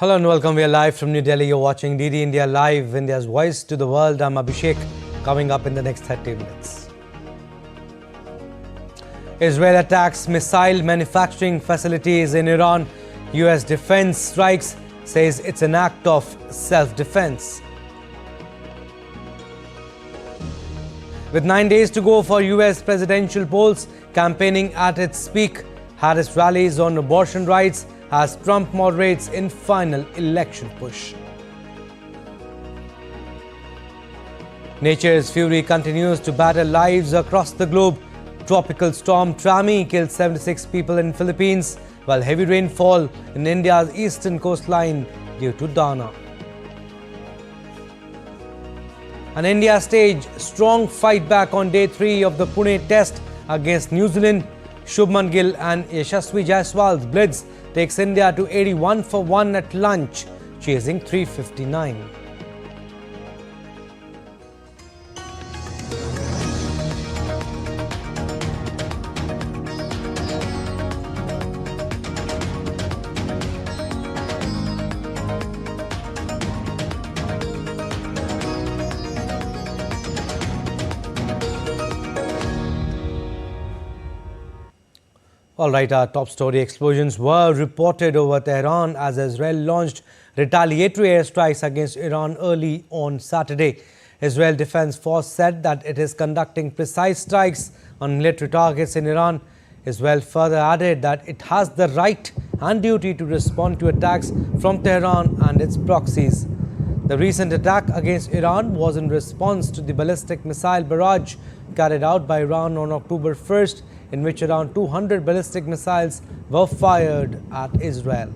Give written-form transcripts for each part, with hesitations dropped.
Hello and welcome. We are live from New Delhi. You're watching DD India Live, India's voice to the world. I'm Abhishek. Coming up in the next 30 minutes. Israel attacks missile manufacturing facilities in Iran. US defense strikes, says it's an act of self-defense. With 9 days to go for US presidential polls, campaigning at its peak, Harris rallies on abortion rights as Trump moderates in final election push. Nature's fury continues to batter lives across the globe. Tropical storm Trami killed 76 people in Philippines, while heavy rainfall in India's eastern coastline due to Dana. And India staged strong fight back on day 3 of the Pune test against New Zealand. Shubman Gill and Jaiswal's blitz takes India to 81 for 1 at lunch, chasing 359. All right, our top story: explosions were reported over Tehran as Israel launched retaliatory airstrikes against Iran early on Saturday. Israel Defense Force said that it is conducting precise strikes on military targets in Iran. Israel further added that it has the right and duty to respond to attacks from Tehran and its proxies. The recent attack against Iran was in response to the ballistic missile barrage carried out by Iran on October 1st, in which around 200 ballistic missiles were fired at Israel.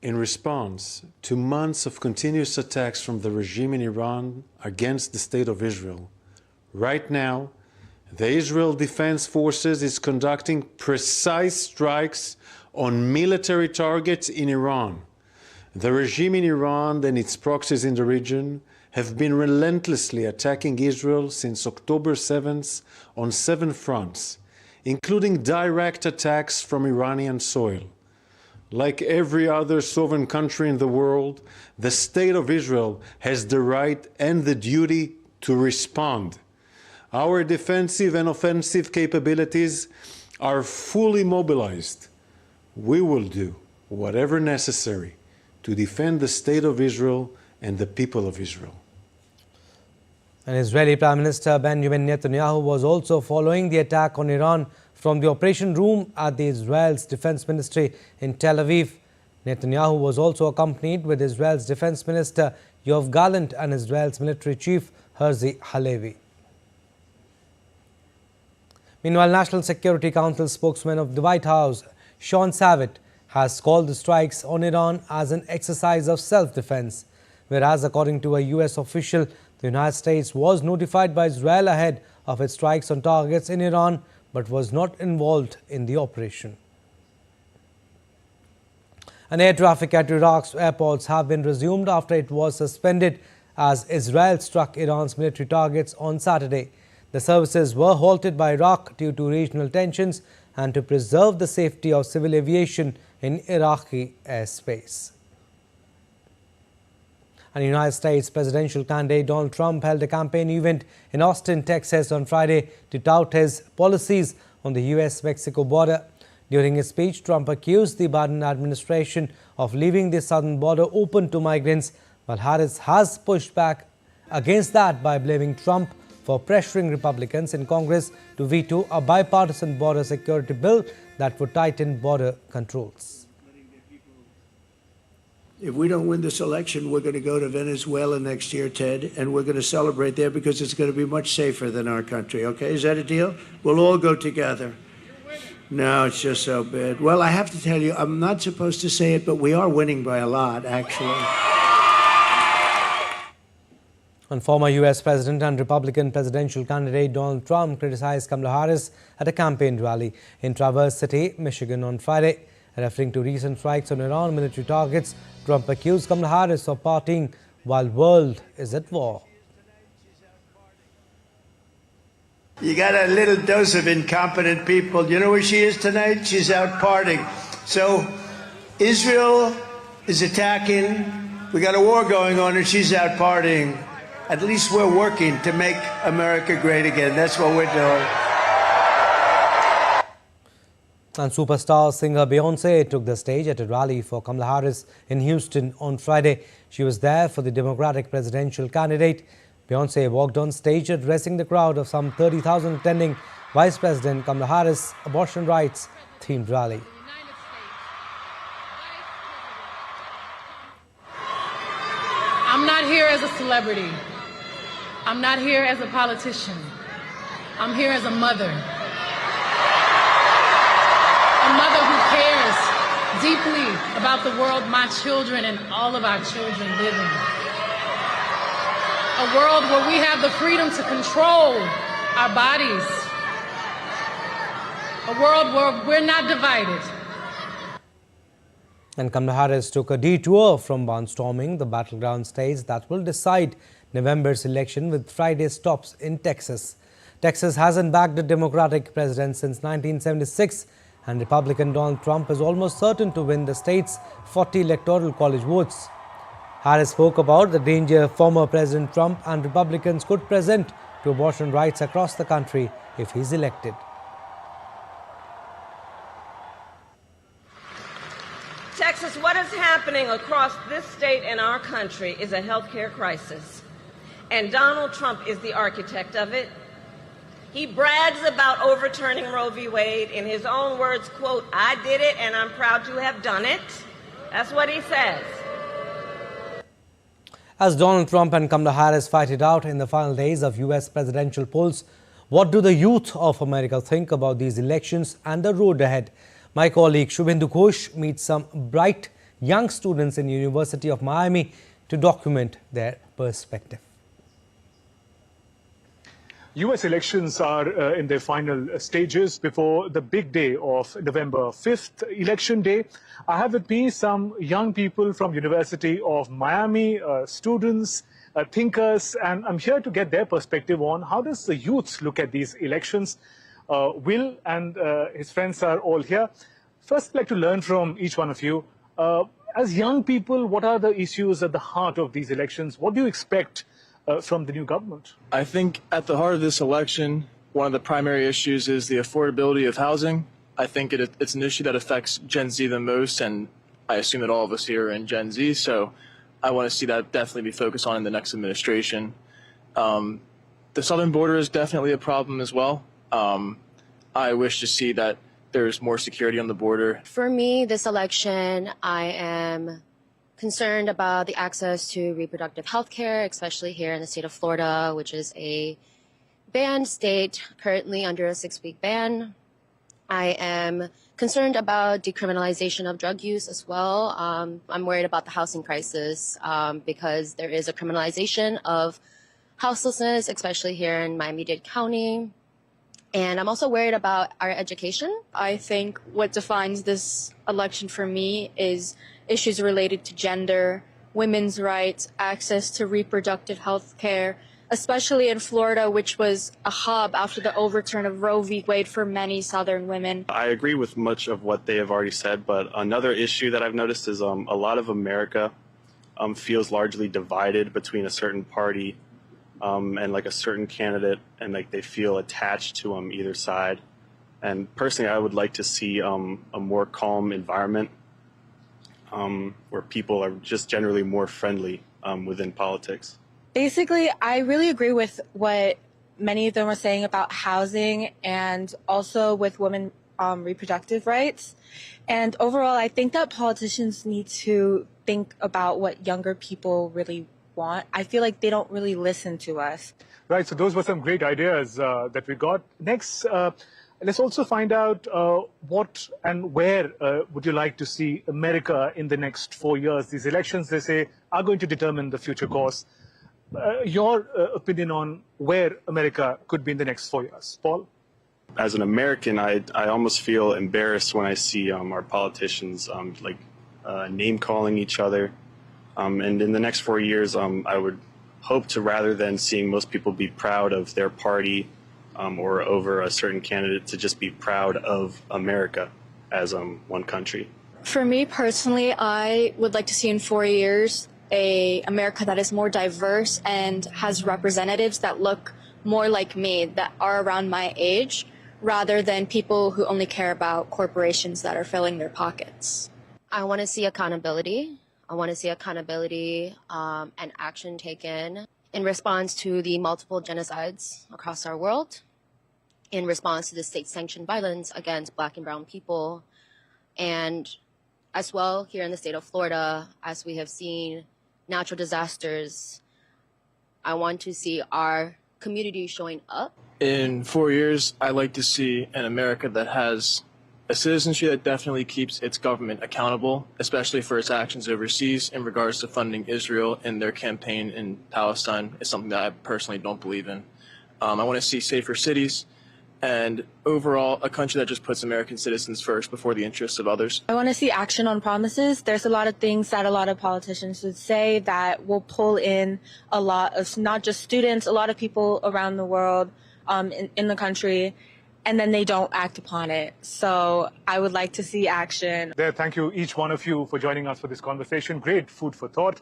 In response to months of continuous attacks from the regime in Iran against the State of Israel, right now, the Israel Defense Forces is conducting precise strikes on military targets in Iran. The regime in Iran and its proxies in the region have been relentlessly attacking Israel since October 7th on 7 fronts, including direct attacks from Iranian soil. Like every other sovereign country in the world, the State of Israel has the right and the duty to respond. Our defensive and offensive capabilities are fully mobilized. We will do whatever necessary to defend the State of Israel and the people of Israel. And Israeli Prime Minister Benjamin Netanyahu was also following the attack on Iran from the operation room at the Israel's Defense Ministry in Tel Aviv. Netanyahu was also accompanied with Israel's Defense Minister Yoav Gallant and Israel's military chief Herzi Halevi. Meanwhile, National Security Council spokesman of the White House, Sean Savit, has called the strikes on Iran as an exercise of self-defense, whereas according to a US official, the United States was notified by Israel ahead of its strikes on targets in Iran, but was not involved in the operation. And air traffic at Iraq's airports have been resumed after it was suspended as Israel struck Iran's military targets on Saturday. The services were halted by Iraq due to regional tensions and to preserve the safety of civil aviation in Iraqi airspace. And United States presidential candidate Donald Trump held a campaign event in Austin, Texas on Friday to tout his policies on the US-Mexico border. During his speech, Trump accused the Biden administration of leaving the southern border open to migrants, while Harris has pushed back against that by blaming Trump for pressuring Republicans in Congress to veto a bipartisan border security bill that would tighten border controls. If we don't win this election, we're going to go to Venezuela next year, Ted, and we're going to celebrate there because it's going to be much safer than our country, okay? Is that a deal? We'll all go together. No, it's just so bad. Well, I have to tell you, I'm not supposed to say it, but we are winning by a lot, actually. And former US President and Republican presidential candidate Donald Trump criticized Kamala Harris at a campaign rally in Traverse City, Michigan on Friday. Referring to recent strikes on Iran military targets, Trump accused Kamala Harris of partying while world is at war. You got a little dose of incompetent people. You know where she is tonight? She's out partying. So Israel is attacking. We got a war going on and she's out partying. At least we're working to make America great again. That's what we're doing. And superstar singer Beyonce took the stage at a rally for Kamala Harris in Houston on Friday. She was there for the Democratic presidential candidate. Beyonce walked on stage addressing the crowd of some 30,000 attending Vice President Kamala Harris' abortion rights themed rally. I'm not here as a celebrity. I'm not here as a politician. I'm here as a mother. A mother who cares deeply about the world my children and all of our children live in. A world where we have the freedom to control our bodies. A world where we're not divided. And Kamala Harris took a detour from barnstorming the battleground states that will decide November's election with Friday's stops in Texas. Texas hasn't backed a Democratic president since 1976, and Republican Donald Trump is almost certain to win the state's 40 electoral college votes. Harris spoke about the danger former President Trump and Republicans could present to abortion rights across the country if he's elected. Texas, what is happening across this state and our country is a healthcare crisis. And Donald Trump is the architect of it. He brags about overturning Roe v. Wade. In his own words, quote, "I did it and I'm proud to have done it." That's what he says. As Donald Trump and Kamala Harris fight it out in the final days of U.S. presidential polls, what do the youth of America think about these elections and the road ahead? My colleague Shubhendu Ghosh meets some bright young students in the University of Miami to document their perspective. U.S. elections are in their final stages before the big day of November 5th, Election Day. I have with me some young people from University of Miami, students, thinkers, and I'm here to get their perspective on how does the youth look at these elections. Will and his friends are all here. First, I'd like to learn from each one of you. As young people, what are the issues at the heart of these elections? What do you expect from the new government? I think at the heart of this election, one of the primary issues is the affordability of housing. I think it's an issue that affects Gen Z the most, and I assume that all of us here are in Gen Z, so I want to see that definitely be focused on in the next administration. The southern border is definitely a problem as well. I wish to see that there's more security on the border. For me, this election, I am concerned about the access to reproductive health care, especially here in the state of Florida, which is a banned state, currently under a 6-week ban. I am concerned about decriminalization of drug use as well. I'm worried about the housing crisis because there is a criminalization of houselessness, especially here in Miami-Dade County. And I'm also worried about our education. I think what defines this election for me is issues related to gender, women's rights, access to reproductive health care, especially in Florida, which was a hub after the overturn of Roe v. Wade for many Southern women. I agree with much of what they have already said, but another issue that I've noticed is a lot of America feels largely divided between a certain party and like a certain candidate, and like they feel attached to either side. And personally, I would like to see a more calm environment where people are just generally more friendly within politics. Basically, I really agree with what many of them were saying about housing and also with women reproductive rights. And overall, I think that politicians need to think about what younger people really want. I feel like they don't really listen to us. Right, so those were some great ideas that we got. Next, let's also find out what and where would you like to see America in the next 4 years. These elections, they say, are going to determine the future course. Your opinion on where America could be in the next 4 years. Paul? As an American, I almost feel embarrassed when I see our politicians name-calling each other. And in the next 4 years, I would hope to, rather than seeing most people be proud of their party or over a certain candidate, to just be proud of America as one country. For me personally, I would like to see in 4 years a America that is more diverse and has representatives that look more like me, that are around my age, rather than people who only care about corporations that are filling their pockets. I want to see accountability. I want to see accountability and action taken in response to the multiple genocides across our world, in response to the state-sanctioned violence against Black and brown people, and as well here in the state of Florida, as we have seen natural disasters. I want to see our community showing up. In 4 years, I'd like to see an America that has a citizenship that definitely keeps its government accountable, especially for its actions overseas in regards to funding Israel in their campaign in Palestine. Is something that I personally don't believe in. I want to see safer cities and overall a country that just puts American citizens first before the interests of others. I want to see action on promises. There's a lot of things that a lot of politicians would say that will pull in a lot of not just students, a lot of people around the world in the country, and then they don't act upon it. So I would like to see action. Thank you, each one of you, for joining us for this conversation. Great food for thought.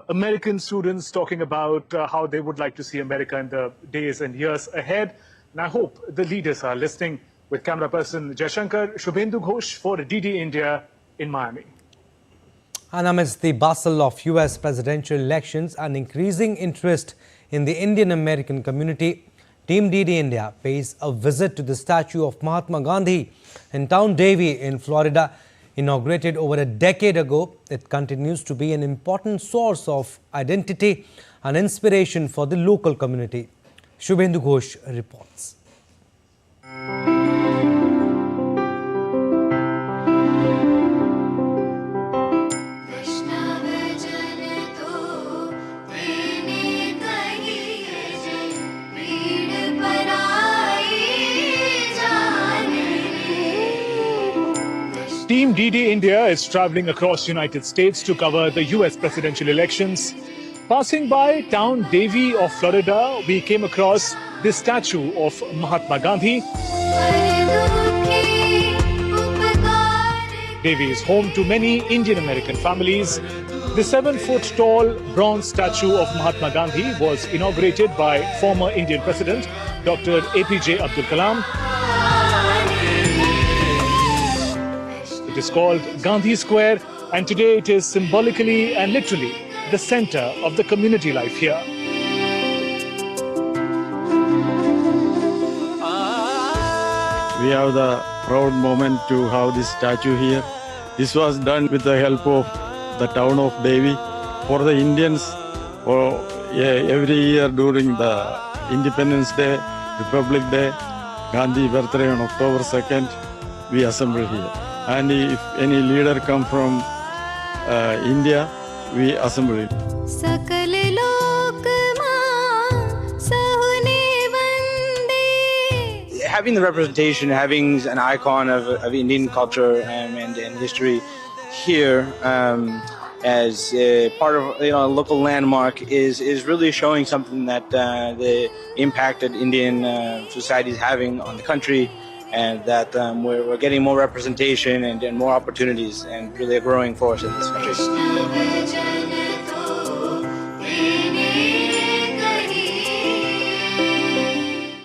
American students talking about how they would like to see America in the days and years ahead. And I hope the leaders are listening. With camera person Jaiswal, Shubhendu Ghosh for DD India in Miami. And amidst the bustle of US presidential elections and increasing interest in the Indian American community, Team DD India pays a visit to the statue of Mahatma Gandhi in Town Davie in Florida. Inaugurated over a decade ago, it continues to be an important source of identity and inspiration for the local community. Shubhendu Ghosh reports. Team DD India is traveling across United States to cover the US presidential elections. Passing by Town Davie of Florida, we came across the statue of Mahatma Gandhi. Davie is home to many Indian American families. The 7-foot-tall bronze statue of Mahatma Gandhi was inaugurated by former Indian President Dr. APJ Abdul Kalam. It is called Gandhi Square, and today it is symbolically and literally the center of the community life here. We have the proud moment to have this statue here. This was done with the help of the town of Davie. For the Indians, every year during the Independence Day, Republic Day, Gandhi birthday on October 2nd, we assemble here. And if any leader come from India, we assemble it. Having the representation, having an icon of Indian culture and history here as part of a local landmark is really showing something that the impact that Indian society is having on the country, and that we're getting more representation and more opportunities, and really a growing force in this country.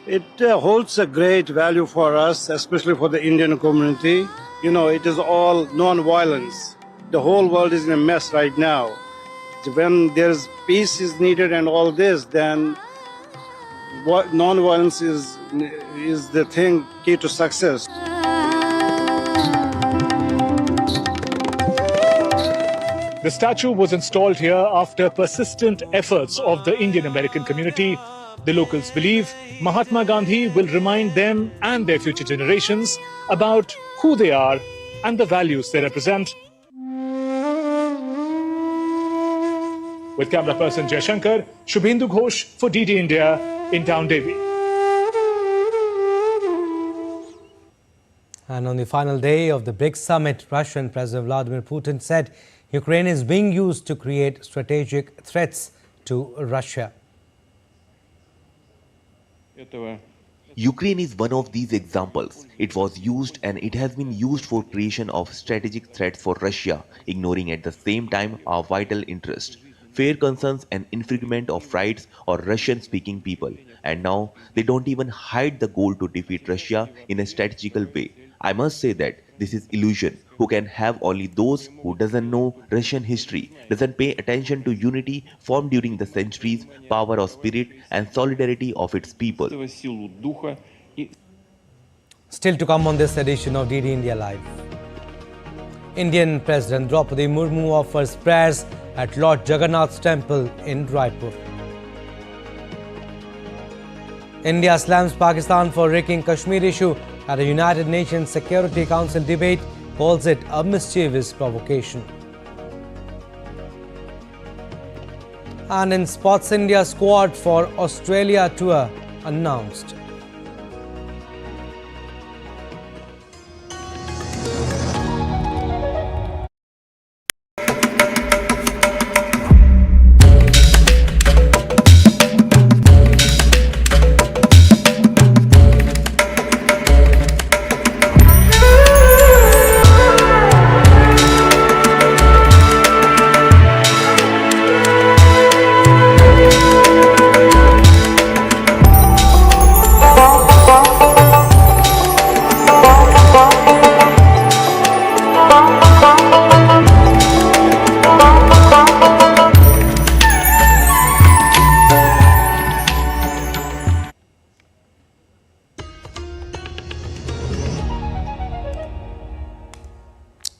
It holds a great value for us, especially for the Indian community. You know, it is all non-violence. The whole world is in a mess right now. When there's peace is needed and all this, then non-violence is the thing key to success. The statue was installed here after persistent efforts of the Indian American community. The locals believe Mahatma Gandhi will remind them and their future generations about who they are and the values they represent. With camera person Jaiswal, Shubhendu Ghosh for DD India in Town Davie. And on the final day of the BRICS summit, Russian President Vladimir Putin said Ukraine is being used to create strategic threats to Russia. Ukraine is one of these examples. It was used and it has been used for creation of strategic threats for Russia, ignoring at the same time our vital interest, fair concerns and infringement of rights of Russian-speaking people. And now they don't even hide the goal to defeat Russia in a strategical way. I must say that this is illusion who can have only those who doesn't know Russian history, doesn't pay attention to unity formed during the centuries, power of spirit and solidarity of its people. Still to come on this edition of DD India Live. Indian President Draupadi Murmu offers prayers at Lord Jagannath's temple in Raipur. India slams Pakistan for raking Kashmir issue at a United Nations Security Council debate, calls it a mischievous provocation. And in sports, India squad for Australia tour announced.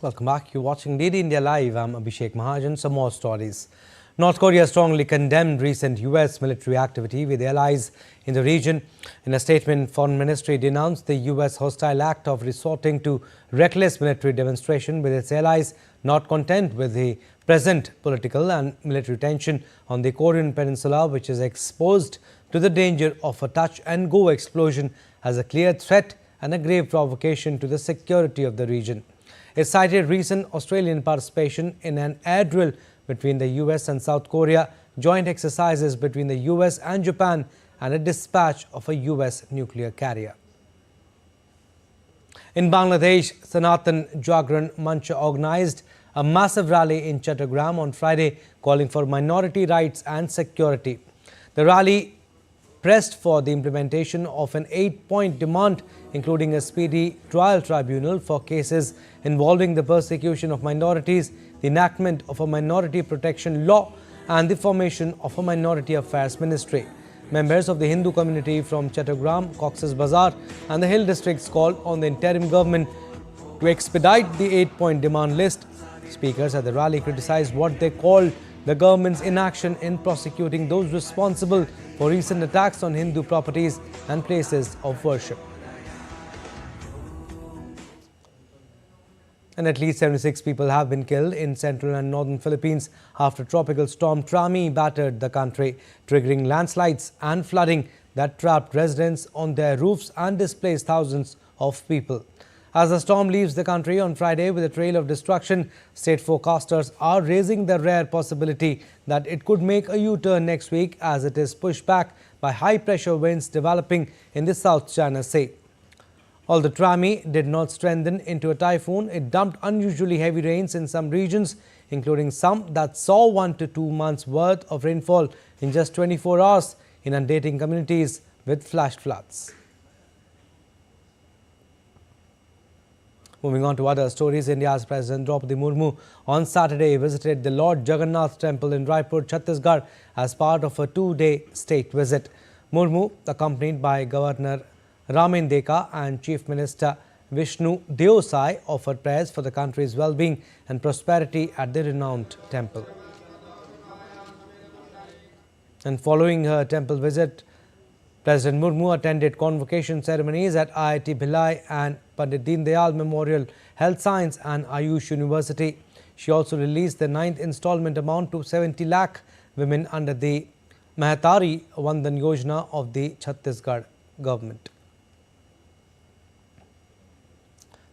Welcome back. You're watching DD India Live. I'm Abhishek Mahajan. Some more stories. North Korea strongly condemned recent US military activity with allies in the region. In a statement, Foreign Ministry denounced the US hostile act of resorting to reckless military demonstration with its allies, not content with the present political and military tension on the Korean peninsula, which is exposed to the danger of a touch-and-go explosion as a clear threat and a grave provocation to the security of the region. It cited recent Australian participation in an air drill between the US and South Korea, joint exercises between the US and Japan, and a dispatch of a US nuclear carrier. In Bangladesh, Sanatan Jagran Mancha organized a massive rally in Chattogram on Friday, calling for minority rights and security. The rally pressed for the implementation of an 8-point demand, including a speedy trial tribunal for cases involving the persecution of minorities, the enactment of a minority protection law, and the formation of a minority affairs ministry. Members of the Hindu community from Chattogram, Cox's Bazar, and the Hill districts called on the interim government to expedite the 8-point demand list. Speakers at the rally criticized what they called the government's inaction in prosecuting those responsible for recent attacks on Hindu properties and places of worship. And at least 76 people have been killed in central and northern Philippines after tropical storm Trami battered the country, triggering landslides and flooding that trapped residents on their roofs and displaced thousands of people. As the storm leaves the country on Friday with a trail of destruction, state forecasters are raising the rare possibility that it could make a U-turn next week as it is pushed back by high-pressure winds developing in the South China Sea. Although Trami did not strengthen into a typhoon, it dumped unusually heavy rains in some regions, including some that saw 1 to 2 months' worth of rainfall in just 24 hours, inundating communities with flash floods. Moving on to other stories, India's President Draupadi Murmu on Saturday visited the Lord Jagannath Temple in Raipur, Chhattisgarh as part of a 2-day state visit. Murmu, accompanied by Governor Ramin Deka and Chief Minister Vishnu Deosai, offered prayers for the country's well-being and prosperity at the renowned temple. And following her temple visit, President Murmu attended convocation ceremonies at IIT Bhilai and Pandit Deen Dayal Memorial Health Science and Ayush University. She also released the 9th installment amount to 70 lakh women under the Mahatari Vandan Yojana of the Chhattisgarh government.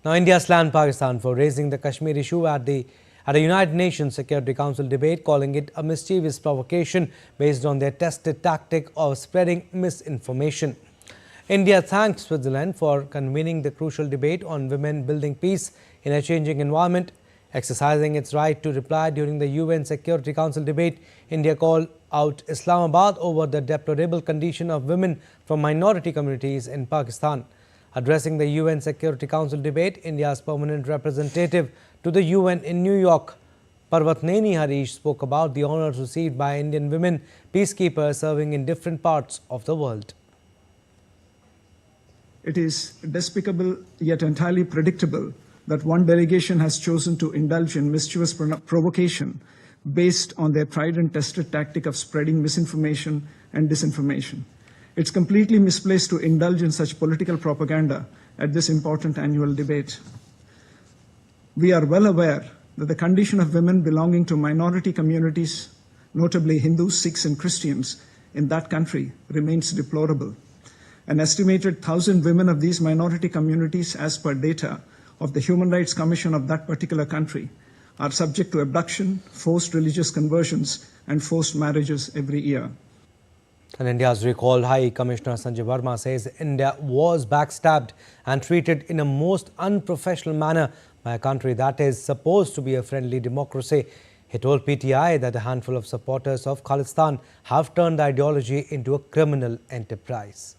Now, India slammed Pakistan for raising the Kashmir issue at a United Nations Security Council debate, calling it a mischievous provocation based on their tested tactic of spreading misinformation. India thanked Switzerland for convening the crucial debate on women building peace in a changing environment. Exercising its right to reply during the UN Security Council debate, India called out Islamabad over the deplorable condition of women from minority communities in Pakistan. Addressing the UN Security Council debate, India's permanent representative to the UN in New York, Parvatneni Harish, spoke about the honors received by Indian women peacekeepers serving in different parts of the world. It is despicable yet entirely predictable that one delegation has chosen to indulge in mischievous provocation based on their tried and tested tactic of spreading misinformation and disinformation. It's completely misplaced to indulge in such political propaganda at this important annual debate. We are well aware that the condition of women belonging to minority communities, notably Hindus, Sikhs, and Christians, in that country remains deplorable. An estimated 1,000 women of these minority communities, as per data of the Human Rights Commission of that particular country, are subject to abduction, forced religious conversions, and forced marriages every year. And India's recalled High Commissioner Sanjay Verma says India was backstabbed and treated in a most unprofessional manner by a country that is supposed to be a friendly democracy. He told PTI that a handful of supporters of Khalistan have turned the ideology into a criminal enterprise.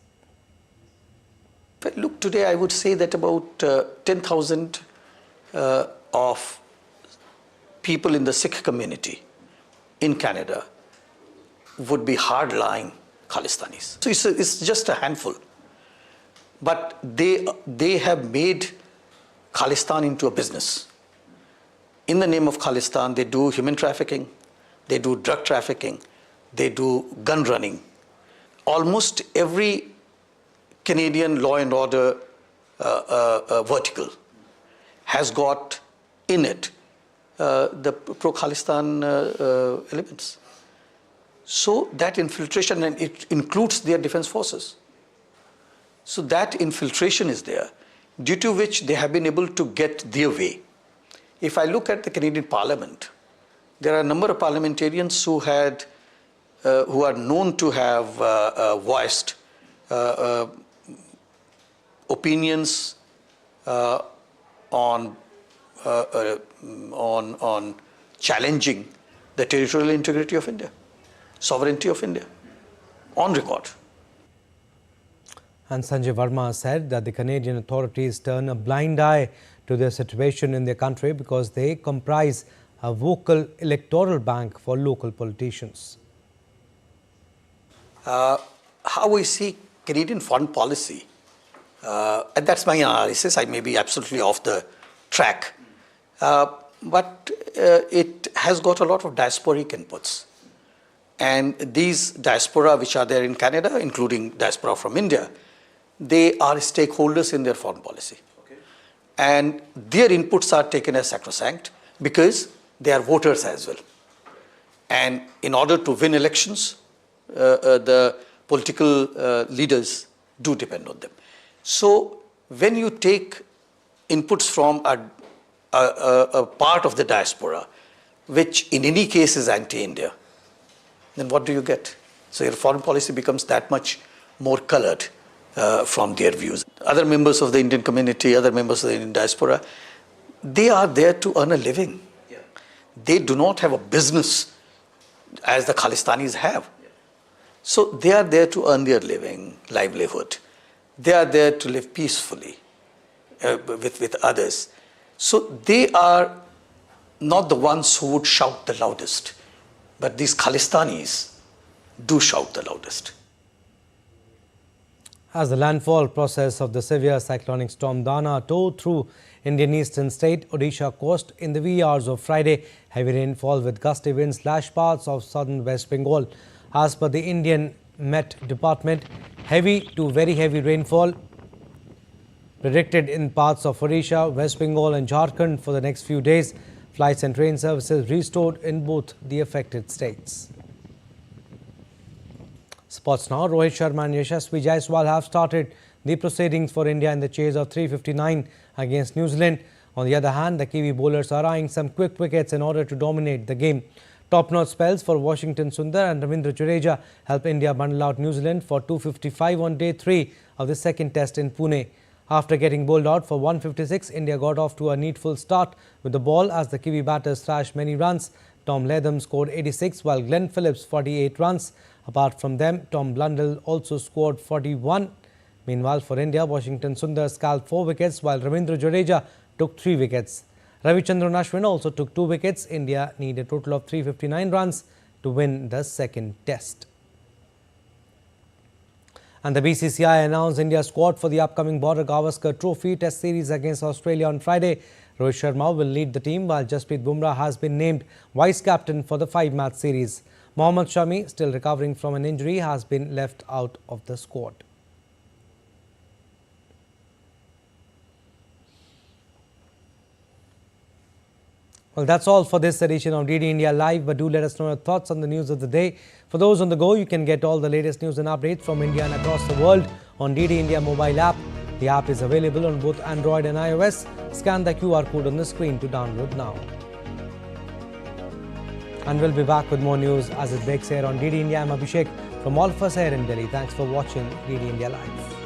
Look, today I would say that about 10,000 of people in the Sikh community in Canada would be hard-line Khalistanis. So it's just a handful. But they have made Khalistan into a business. In the name of Khalistan, they do human trafficking, they do drug trafficking, they do gun running. Almost every Canadian law and order vertical has got in it the pro-Khalistan elements. So that infiltration, and it includes their defense forces. So that infiltration is there, due to which they have been able to get their way. If I look at the Canadian Parliament, there are a number of parliamentarians who are known to have voiced opinions on challenging the territorial integrity of India, sovereignty of India, on record. And Sanjay Verma said that the Canadian authorities turn a blind eye to the situation in their country because they comprise a vocal electoral bank for local politicians. How we see Canadian foreign policy, and that's my analysis, I may be absolutely off the track, but it has got a lot of diasporic inputs. And these diaspora which are there in Canada, including diaspora from India, they are stakeholders in their foreign policy. Okay. And their inputs are taken as sacrosanct because they are voters as well. And in order to win elections, the political leaders do depend on them. So when you take inputs from a part of the diaspora, which in any case is anti-India, then what do you get? So your foreign policy becomes that much more colored from their views. Other members of the Indian community, other members of the Indian diaspora, they are there to earn a living. Yeah. They do not have a business as the Khalistanis have. Yeah. So they are there to earn their livelihood. They are there to live peacefully with others. So they are not the ones who would shout the loudest, but these Khalistanis do shout the loudest. As the landfall process of the severe cyclonic storm Dana tore through Indian eastern state Odisha coast in the wee hours of Friday, heavy rainfall with gusty winds lashed parts of southern West Bengal. As per the Indian Met Department, heavy to very heavy rainfall predicted in parts of Odisha, West Bengal and Jharkhand for the next few days. Flights and train services restored in both the affected states. Sports now. Rohit Sharma and Yashasvi Jaiswal have started the proceedings for India in the chase of 359 against New Zealand. On the other hand, the Kiwi bowlers are eyeing some quick wickets in order to dominate the game. Top-notch spells for Washington Sundar and Ravindra Jadeja help India bundle out New Zealand for 255 on day 3 of the second test in Pune. After getting bowled out for 156, India got off to a needful start with the ball as the Kiwi batters thrashed many runs. Tom Latham scored 86 while Glenn Phillips 48 runs. Apart from them, Tom Blundell also scored 41. Meanwhile, for India, Washington Sundar scalped 4 wickets while Ravindra Jadeja took 3 wickets. Ravichandran Ashwin also took 2 wickets. India need a total of 359 runs to win the second test. And the BCCI announced India's squad for the upcoming Border Gavaskar Trophy Test Series against Australia on Friday. Rohit Sharma will lead the team while Jasprit Bumrah has been named vice-captain for the 5-match series. Mohammad Shami, still recovering from an injury, has been left out of the squad. Well, that's all for this edition of DD India Live, but do let us know your thoughts on the news of the day. For those on the go, you can get all the latest news and updates from India and across the world on DD India mobile app. The app is available on both Android and iOS. Scan the QR code on the screen to download now. And we'll be back with more news as it breaks here on DD India. I'm Abhishek from all of us here in Delhi. Thanks for watching DD India Live.